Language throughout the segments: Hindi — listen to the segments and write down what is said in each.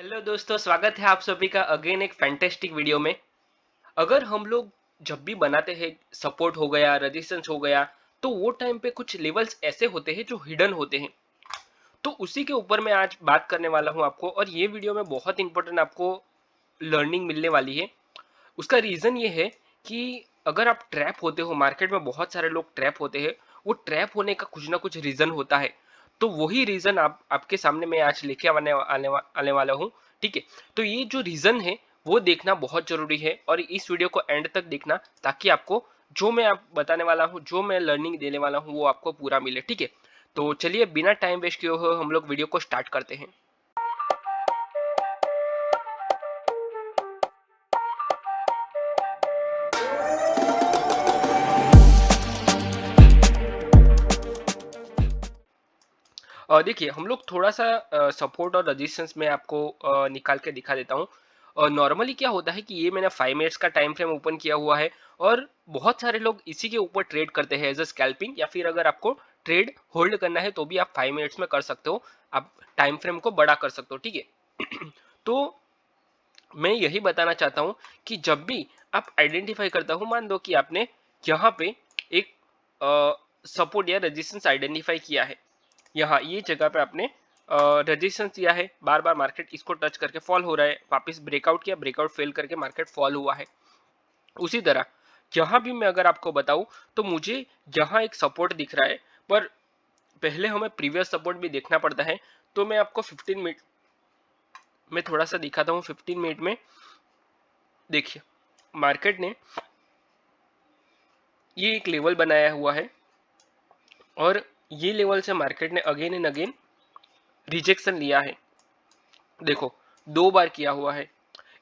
हेलो दोस्तों, स्वागत है आप सभी का अगेन एक फैंटेस्टिक वीडियो में। अगर हम लोग जब भी बनाते हैं सपोर्ट हो गया, रेजिस्टेंस हो गया, तो वो टाइम पे कुछ लेवल्स ऐसे होते हैं जो हिडन होते हैं। तो उसी के ऊपर मैं आज बात करने वाला हूं आपको, और ये वीडियो में बहुत इंपॉर्टेंट आपको लर्निंग मिलने वाली है। उसका रीजन ये है कि अगर आप ट्रैप होते हो, मार्केट में बहुत सारे लोग ट्रैप होते हैं, वो ट्रैप होने का कुछ ना कुछ रीजन होता है। तो वही रीजन आपके सामने मैं आज लेके आने वाला हूँ। ठीक है, तो ये जो रीजन है वो देखना बहुत जरूरी है, और इस वीडियो को एंड तक देखना, ताकि आपको जो मैं आप बताने वाला हूँ, जो मैं लर्निंग देने वाला हूँ, वो आपको पूरा मिले। ठीक है, तो चलिए बिना टाइम वेस्ट किए हुए हम लोग वीडियो को स्टार्ट करते हैं। देखिए, हम लोग थोड़ा सा सपोर्ट और रेजिस्टेंस में आपको निकाल के दिखा देता हूँ। नॉर्मली क्या होता है कि ये मैंने 5 मिनट्स का टाइम फ्रेम ओपन किया हुआ है, और बहुत सारे लोग इसी के ऊपर ट्रेड करते हैं एज अ स्कैल्पिंग, या फिर अगर आपको ट्रेड होल्ड करना है तो भी आप 5 मिनट्स में कर सकते हो। आप टाइम फ्रेम को बड़ा कर सकते हो। ठीक है तो मैं यही बताना चाहता हूँ कि जब भी आप आइडेंटिफाई करता हूँ, मान लो कि आपने यहाँ पे एक सपोर्ट या रेजिस्टेंस आइडेंटिफाई किया है, यहाँ ये जगह पे आपने रेजिस्टेंस दिया है, बार बार मार्केट इसको टच करके फॉल हो रहा है, वापस ब्रेकआउट किया, ब्रेकआउट फेल करके मार्केट फॉल हुआ है। उसी तरह यहाँ भी मैं अगर आपको बताऊं, तो मुझे यहाँ एक सपोर्ट दिख रहा है, पर पहले हमें प्रीवियस सपोर्ट भी देखना पड़ता है। तो मैं आपको 15 मिनट में थोड़ा सा दिखाता हूँ। 15 मिनट में देखिए, मार्केट ने ये एक लेवल बनाया हुआ है, और ये लेवल से मार्केट ने अगेन एंड अगेन रिजेक्शन लिया है। देखो, 2 बार किया हुआ है।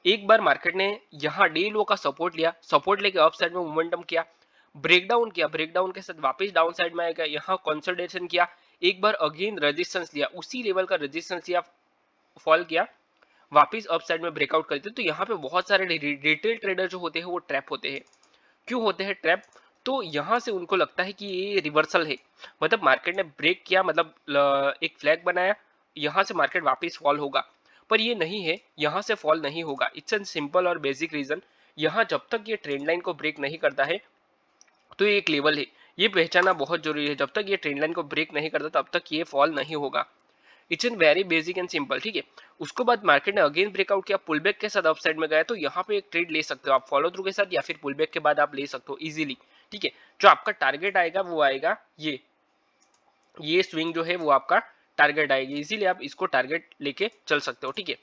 एक बार मार्केट ने यहाँ डे लो का सपोर्ट लिया, सपोर्ट लेके अप साइड में मोमेंटम किया, ब्रेकडाउन किया, ब्रेकडाउन के साथ वापस डाउन साइड में आएगा, यहाँ कंसोलिडेशन किया, एक बार अगेन रेजिस्टेंस लिया, उसी लेवल का रेजिस्टेंस लिया, फॉल किया, वापस अप साइड में ब्रेकआउट करते। तो यहाँ पे बहुत सारे रिटेल ट्रेडर जो होते हैं वो ट्रैप होते हैं। क्यों होते हैं ट्रैप? तो यहाँ से उनको लगता है कि ये रिवर्सल है, मतलब मार्केट ने ब्रेक किया, मतलब एक फ्लैग बनाया, यहाँ से मार्केट वापस फॉल होगा। पर ये नहीं है, यहाँ से फॉल नहीं होगा। इट्स एन सिंपल और बेसिक रीजन। यहाँ जब तक ये ट्रेंड लाइन को ब्रेक नहीं करता है, तो ये एक लेवल है, ये पहचाना बहुत जरूरी है। जब तक ये ट्रेंड लाइन को ब्रेक नहीं करता, तब तक ये फॉल नहीं होगा। It's an very basic and simple. ठीक है, उसके बाद मार्केट ने अगेन ब्रेकआउट किया, पुल बैक के साथ अपसाइड में गया, तो यहाँ पे एक ट्रेड ले सकते हो आप फॉलो थ्रू के साथ, या फिर पुल बैक के बाद आप ले सकते हो इजीली। ठीक है, जो आपका टारगेट आएगा वो आएगा ये स्विंग जो है वो आपका टारगेट आएगी, इजीली आप इसको टारगेट लेके चल सकते हो। ठीक है,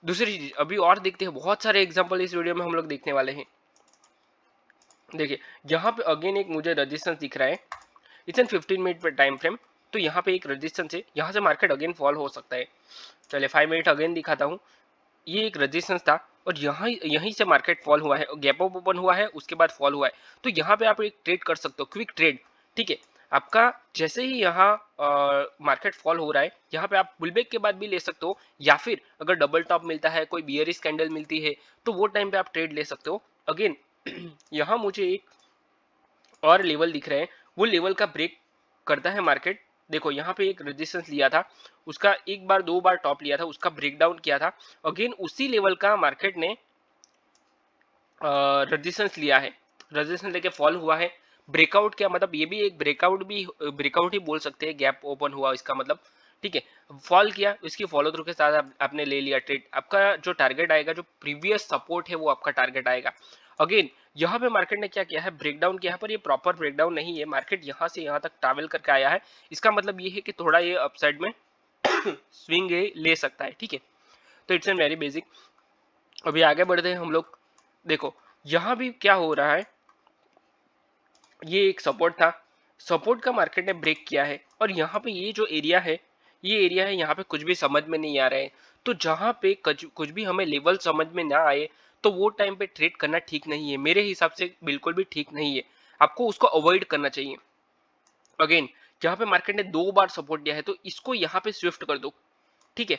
दूसरी चीज अभी और देखते हैं, बहुत सारे एग्जांपल इस वीडियो में हम लोग देखने वाले हैं। देखिए, यहाँ पे अगेन एक मुझे रेजिस्टेंस दिख रहा है। इट्स एन 15 मिनट पे टाइम फ्रेम। तो यहाँ पे एक रेजिस्टेंस है, यहाँ से मार्केट अगेन फॉल हो सकता है। चलिए 5 मिनट अगेन दिखाता हूँ। ये एक रेजिस्टेंस था, और यहाँ यहीं से मार्केट फॉल हुआ है, गैप अप ओपन हुआ है, उसके बाद फॉल हुआ है। तो यहाँ पे आप एक ट्रेड कर सकते हो, क्विक ट्रेड। ठीक है, आपका जैसे ही यहाँ मार्केट फॉल हो रहा है, यहाँ पे आप पुलबैक के बाद भी ले सकते हो, या फिर अगर डबल टॉप मिलता है, कोई बियरिश कैंडल मिलती है, तो वो टाइम पे आप ट्रेड ले सकते हो। अगेन यहाँ मुझे एक और लेवल दिख रहे हैं, वो लेवल का ब्रेक करता है मार्केट। देखो, यहाँ पे एक रेजिस्टेंस लिया था, उसका एक बार 2 बार टॉप लिया था, उसका ब्रेकडाउन किया था, अगेन उसी लेवल का मार्केट ने रेजिस्टेंस लिया है, रेजिस्टेंस लेके फॉल हुआ है, ब्रेकआउट किया, मतलब ये भी एक ब्रेकआउट ही बोल सकते हैं, गैप ओपन हुआ इसका मतलब। ठीक है, फॉल किया, इसकी फॉलो थ्रू के साथ आपने ले लिया ट्रेड। आपका जो टारगेट आएगा, जो प्रीवियस सपोर्ट है, वो आपका टारगेट आएगा। अगेन यहाँ पे मार्केट ने क्या किया है, ब्रेकडाउन किया है, पर ये प्रॉपर ब्रेकडाउन नहीं है, मार्केट यहाँ से यहाँ तक ट्रैवल करके आया है। इसका मतलब ये है कि थोड़ा ये अपसाइड में स्विंग ले सकता है। ठीक है, तो इट्स एन वेरी बेसिक। अभी आगे बढ़ते हैं हम लोग। देखो, यहाँ भी क्या हो रहा है, ये एक सपोर्ट था, सपोर्ट का मार्केट ने ब्रेक किया है, और यहाँ पे ये जो एरिया है, ये एरिया है, यहाँ पे कुछ भी समझ में नहीं आ रहा है। तो जहाँ पे कुछ भी हमें लेवल समझ में ना आए, तो वो टाइम पे ट्रेड करना ठीक नहीं है, मेरे हिसाब से बिल्कुल भी ठीक नहीं है। आपको उसको अवॉइड करना चाहिए। अगेन, जहाँ पे मार्केट ने 2 बार सपोर्ट दिया है, तो इसको यहाँ पे स्विफ्ट कर दो। ठीक है,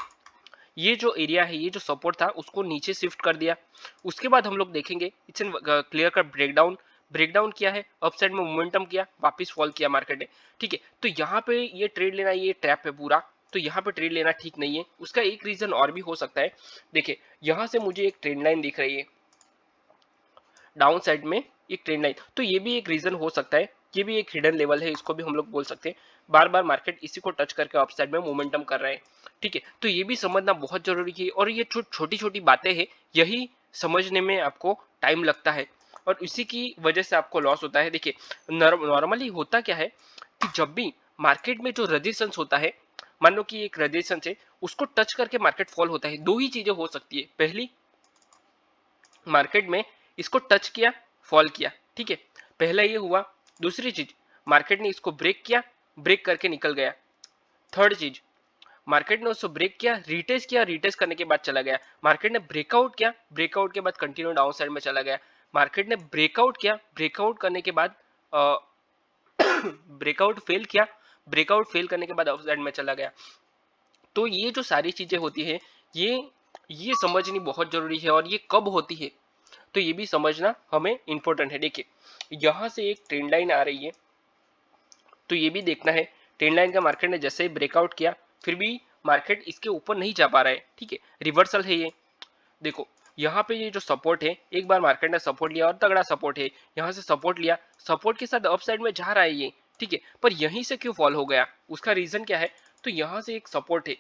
ये जो एरिया है, ये जो सपोर्ट था, उसको नीचे शिफ्ट कर दिया। उसके बाद हम लोग देखेंगे, it's an clear cut breakdown. Breakdown किया है, अपसाइड में मोमेंटम किया, वापस फॉल किया मार्केट ने। ठीक है, तो यहाँ पे ये ट्रेड लेना, ये ट्रैप है पूरा। तो यहाँ पे ट्रेड लेना ठीक नहीं है। उसका एक रीजन और भी हो सकता है। देखिए यहाँ से मुझे एक ट्रेंड लाइन दिख रही है डाउन साइड में, एक ट्रेंड लाइन, तो ये भी एक रीजन हो सकता है। ये भी एक हिडन लेवल है, इसको भी हम लोग बोल सकते हैं। बार बार मार्केट इसी को टच करके अप साइड में मोमेंटम कर रहा है, ठीक है। तो ये भी समझना बहुत जरूरी है, और ये छोटी छोटी बातें हैं, यही समझने में आपको टाइम लगता है और इसी की वजह से आपको लॉस होता है। देखिए नॉर्मली होता क्या है कि जब भी मार्केट में जो रेजिस्टेंस होता है, मान लो कि एक रेजिस्टेंस है, उसको टच करके मार्केट फॉल होता है। दो ही चीजें हो सकती है, पहली मार्केट में इसको टच किया, फॉल किया, ठीक है, पहला ये हुआ। दूसरी चीज, मार्केट ने इसको ब्रेक किया, ब्रेक करके निकल गया। थर्ड चीज, मार्केट ने उसको ब्रेक किया, रिटेस्ट करने के बाद चला गया। मार्केट ने ब्रेकआउट किया, ब्रेकआउट के बाद कंटिन्यू डाउन साइड में चला गया। मार्केट ने ब्रेकआउट किया, ब्रेकआउट करने के बाद ब्रेकआउट फेल किया, ब्रेकआउट फेल करने के बाद अप साइड में चला गया। तो ये जो सारी चीजें होती है, ये समझनी बहुत जरूरी है, और ये कब होती है तो ये भी समझना हमें इंपॉर्टेंट है। देखिए यहां से एक ट्रेंड लाइन आ रही है, तो ये भी देखना है। ट्रेंड लाइन का मार्केट ने जैसे ही ब्रेकआउट किया, फिर भी मार्केट इसके ऊपर नहीं जा पा रहा है, ठीक है, रिवर्सल है ये। देखो यहाँ पे ये जो सपोर्ट है, एक बार मार्केट ने सपोर्ट लिया और तगड़ा सपोर्ट है, यहाँ से सपोर्ट लिया, सपोर्ट के साथ अप साइड में जा रहा है ये, ठीक है, पर यहीं से क्यों फॉल हो गया, उसका रीजन क्या है? तो यहाँ से एक सपोर्ट है,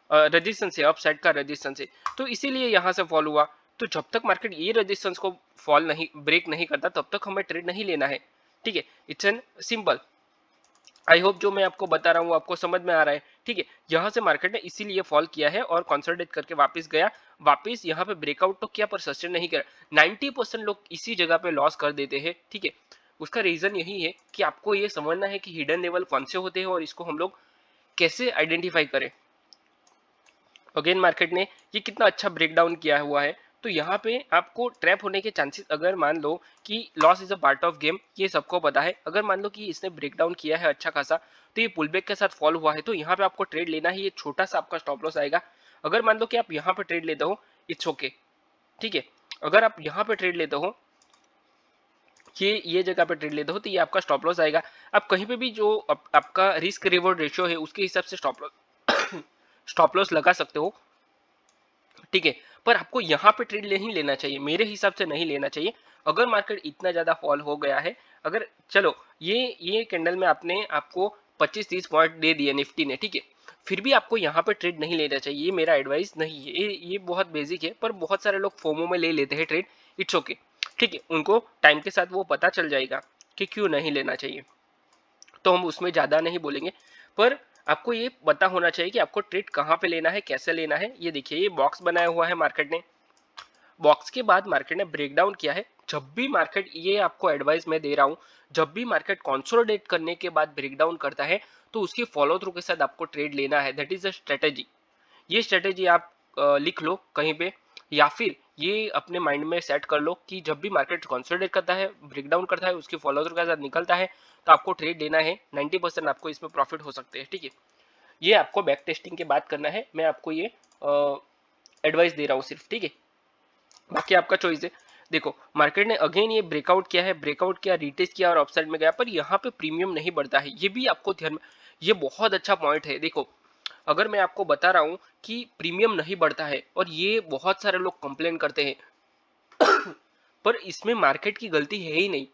रेजिस्टेंस है, अप साइड का रेजिस्टेंस है, तो इसीलिए यहाँ से फॉल हुआ। तो जब तक मार्केट ये रेजिस्टेंस को फॉल नहीं, ब्रेक नहीं करता, तब तक हमें ट्रेड नहीं लेना है, ठीक है। It's an simple. I hope जो मैं आपको बता रहा हूँ आपको समझ में आ रहा है, ठीक है। यहाँ से मार्केट ने इसीलिए फॉल किया है और कंसोलिडेट करके वापस गया, वापस यहाँ पे ब्रेकआउट तो किया पर सस्टेन नहीं कर। 90% लोग इसी जगह पे लॉस कर देते हैं, ठीक है। उसका रीजन यही है कि आपको ये समझना है कि हिडन लेवल कौन से होते हैं और इसको हम लोग कैसे आइडेंटिफाई करें। अगेन मार्केट ने ये कितना अच्छा ब्रेकडाउन किया हुआ है, तो यहाँ पे आपको ट्रैप होने के चांसेस, अगर मान लो कि loss is a part of game, ये सबको पता है। अगर मान लो कि इसने ब्रेकडाउन किया है अच्छा खासा, तो ये पुलबैक के साथ फॉल हुआ है, तो यहाँ पे आपको ट्रेड लेना है। ये छोटा सा आपका स्टॉप लॉस आएगा। अगर मान लो कि आप यहाँ पे ट्रेड लेते हो, इट्स ओके, ठीक है। अगर आप यहाँ पे ट्रेड लेते हो, ये जगह पे ट्रेड लेते हो, तो ये आपका स्टॉप लॉस आएगा। आप कहीं पे भी जो आपका रिस्क रिवॉर्ड रेशियो है, उसके हिसाब से स्टॉप लॉस लगा सकते हो, ठीक है। पर आपको यहाँ पे ट्रेड नहीं लेना चाहिए, मेरे हिसाब से नहीं लेना चाहिए। अगर मार्केट इतना ज्यादा फॉल हो गया है, अगर चलो ये कैंडल में आपने आपको 25-30 पॉइंट दे दिए निफ्टी ने, ठीक है, फिर भी आपको यहाँ पे ट्रेड नहीं लेना चाहिए। ये मेरा एडवाइस नहीं है, ये बहुत बेसिक है, पर बहुत सारे लोग फोमो में ले लेते हैं ट्रेड। इट्स ओके, ठीक है, उनको टाइम के साथ वो पता चल जाएगा कि क्यों नहीं लेना चाहिए, तो हम उसमें ज्यादा नहीं बोलेंगे। पर आपको ये पता होना चाहिए कि आपको ट्रेड कहाँ पे लेना है, कैसे लेना है। ये देखिए ये बॉक्स बनाया हुआ है मार्केट ने, बॉक्स के बाद मार्केट ने ब्रेकडाउन किया है। जब भी मार्केट, ये आपको एडवाइस मैं दे रहा हूँ, जब भी मार्केट कंसोलिडेट करने के बाद ब्रेकडाउन करता है, तो उसकी फॉलो थ्रू के साथ आपको ट्रेड लेना है। That is a strategy. ये स्ट्रेटेजी आप लिख लो कहीं पे, या फिर ये अपने माइंड में सेट कर लो कि जब भी मार्केट कंसोलिडेट करता है, ब्रेकडाउन करता है, उसकी फॉलो थ्रू के साथ निकलता है, तो आपको ट्रेड लेना है। 90% आपको इसमें प्रॉफिट हो सकते हैं, ठीक है। ये आपको बैक टेस्टिंग के बाद करना है, मैं आपको ये एडवाइस दे रहा हूँ सिर्फ, ठीक है। बाकी आपका चॉइस है। देखो मार्केट ने अगेन ये ब्रेकआउट किया है, ब्रेकआउट किया, रिटेस्ट किया और अपसाइड में गया, पर यहाँ पे प्रीमियम नहीं बढ़ता है, ये भी आपको ध्यान में, ये बहुत अच्छा पॉइंट है। देखो अगर मैं आपको बता रहा हूँ कि प्रीमियम नहीं बढ़ता है, और ये बहुत सारे लोग कंप्लेन करते हैं, पर इसमें मार्केट की गलती है ही नहीं,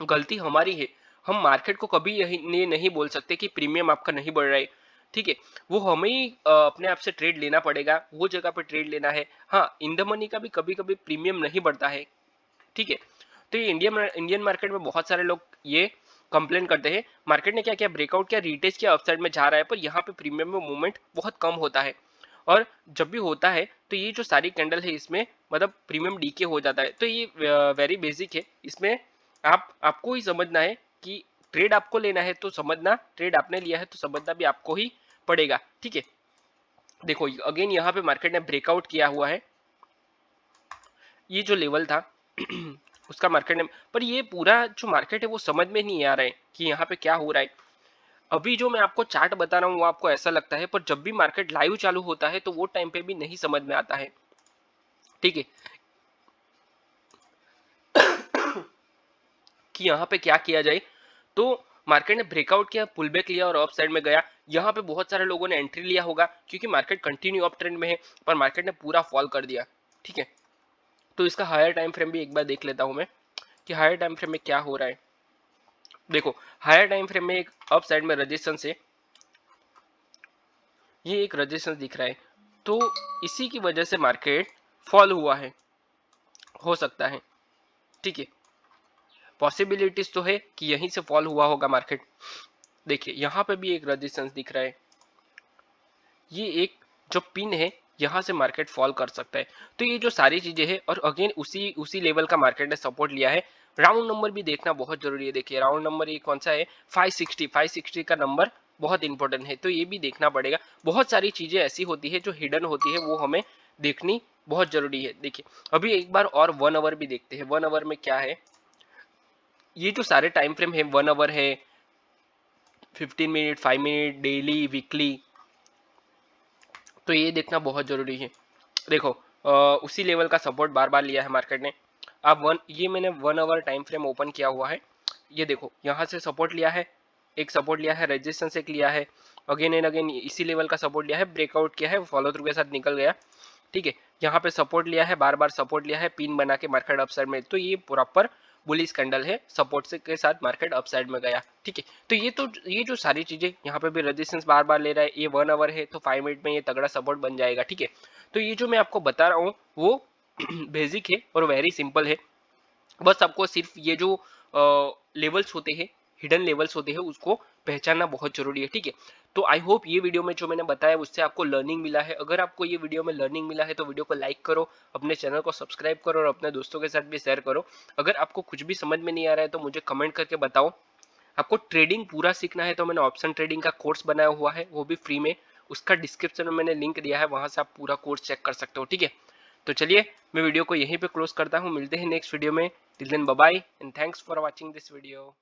गलती हमारी है। हम मार्केट को कभी यही नहीं बोल सकते कि प्रीमियम आपका नहीं बढ़ रहा है, ठीक है। वो हमें ही अपने आप से ट्रेड लेना पड़ेगा, वो जगह पे ट्रेड लेना है। हाँ इन द मनी का भी कभी कभी प्रीमियम नहीं बढ़ता है, ठीक है। तो ये इंडियन मार्केट में बहुत सारे लोग ये कंप्लेन करते हैं, मार्केट ने क्या किया, ब्रेकआउट किया, रिटेस्ट किया, अपसाइड में जा रहा है, पर यहाँ पे प्रीमियम में मूवमेंट बहुत कम होता है। और जब भी होता है तो ये जो सारी कैंडल है, इसमें मतलब प्रीमियम डीके हो जाता है। तो ये वेरी बेसिक है, इसमें आपको ही समझना है कि ट्रेड आपको लेना है तो समझना, ट्रेड आपने लिया है तो समझना भी आपको ही पड़ेगा, ठीक है। देखो अगेन यहाँ पे मार्केट ने ब्रेकआउट किया हुआ है, ये जो लेवल था उसका मार्केट ने, पर ये पूरा जो मार्केट है वो समझ में नहीं आ रहा है कि यहाँ पे क्या हो रहा है। अभी जो मैं आपको चार्ट बता रहा हूँ वो आपको ऐसा लगता है, पर जब भी मार्केट लाइव चालू होता है तो वो टाइम पे भी नहीं समझ में आता है, ठीक है, कि यहाँ पे क्या किया जाए। तो मार्केट ने ब्रेकआउट किया, पुल बैक लिया और अप साइड में गया। यहाँ पे बहुत सारे लोगों ने एंट्री लिया होगा क्योंकि मार्केट कंटिन्यू अप ट्रेंड में है, पर मार्केट ने पूरा फॉल कर दिया। ठीक है, तो इसका हायर टाइम फ्रेम भी एक बार देख लेता हूं मैं कि हायर टाइम फ्रेम में क्या हो रहा है। देखो हायर टाइम फ्रेम में एक अप साइड में रेजिस्टेंस है, ये एक रेजिस्टेंस दिख रहा है, तो इसी की वजह से मार्केट फॉल हुआ है, हो सकता है। ठीक है, पॉसिबिलिटीज तो है कि यहीं से फॉल हुआ होगा मार्केट। देखिए यहाँ पे भी एक रेजिस्टेंस दिख रहा है, ये एक जो पिन है यहाँ से मार्केट फॉल कर सकता है। तो ये जो सारी चीजें हैं और अगेन उसी उसी लेवल का मार्केट ने सपोर्ट लिया है। राउंड नंबर भी देखना बहुत जरूरी है। देखिए राउंड नंबर ये कौन सा है, 560 का नंबर बहुत इंपॉर्टेंट है, तो ये भी देखना पड़ेगा। बहुत सारी चीजें ऐसी होती है जो हिडन होती है, वो हमें देखनी बहुत जरूरी है। देखिए अभी एक बार और 1 आवर भी देखते हैं। 1 आवर में क्या है, ये जो सारे टाइम फ्रेम है 1 आवर है, 15 मिनट, 5 मिनट, डेली, वीकली, तो ये देखना बहुत जरूरी है। देखो उसी लेवल का सपोर्ट बार बार लिया है मार्केट ने। अब ये मैंने 1 आवर टाइम फ्रेम ओपन किया हुआ है, ये देखो यहाँ से सपोर्ट लिया है, एक सपोर्ट लिया है, रेजिस्टेंस एक लिया है, अगेन एंड अगेन इसी लेवल का सपोर्ट लिया है, ब्रेकआउट किया है, फॉलो थ्रू के साथ निकल गया। ठीक है, यहाँ पे सपोर्ट लिया है, बार बार सपोर्ट लिया है, पिन बना के मार्केट अपसाइड में, तो ये प्रॉपर बुलिश कैंडल है, सपोर्ट से के साथ मार्केट अपसाइड में गया। ठीक है, तो ये जो सारी चीजें यहाँ पे भी रेजिस्टेंस बार बार ले रहा है, ये 1 आवर है तो 5 मिनट में ये तगड़ा सपोर्ट बन जाएगा। ठीक है, तो ये जो मैं आपको बता रहा हूँ वो बेसिक है और वेरी सिंपल है। बस आपको सिर्फ ये जो लेवल्स होते हैं, हिडन लेवल्स होते हैं, उसको पहचानना बहुत जरूरी है। ठीक है, तो आई होप ये वीडियो में जो मैंने बताया उससे आपको लर्निंग मिला है। अगर आपको ये वीडियो में लर्निंग मिला है तो वीडियो को लाइक करो, अपने चैनल को सब्सक्राइब करो और अपने दोस्तों के साथ भी शेयर करो। अगर आपको कुछ भी समझ में नहीं आ रहा है तो मुझे कमेंट करके बताओ। आपको ट्रेडिंग पूरा सीखना है तो मैंने ऑप्शन ट्रेडिंग का कोर्स बनाया हुआ है, वो भी फ्री में, उसका डिस्क्रिप्शन में मैंने लिंक दिया है, वहां से आप पूरा कोर्स चेक कर सकते हो। ठीक है, तो चलिए मैं वीडियो को यहीं पे क्लोज करता हूँ, मिलते हैं नेक्स्ट वीडियो में। Till then bye bye and thanks for watching this video.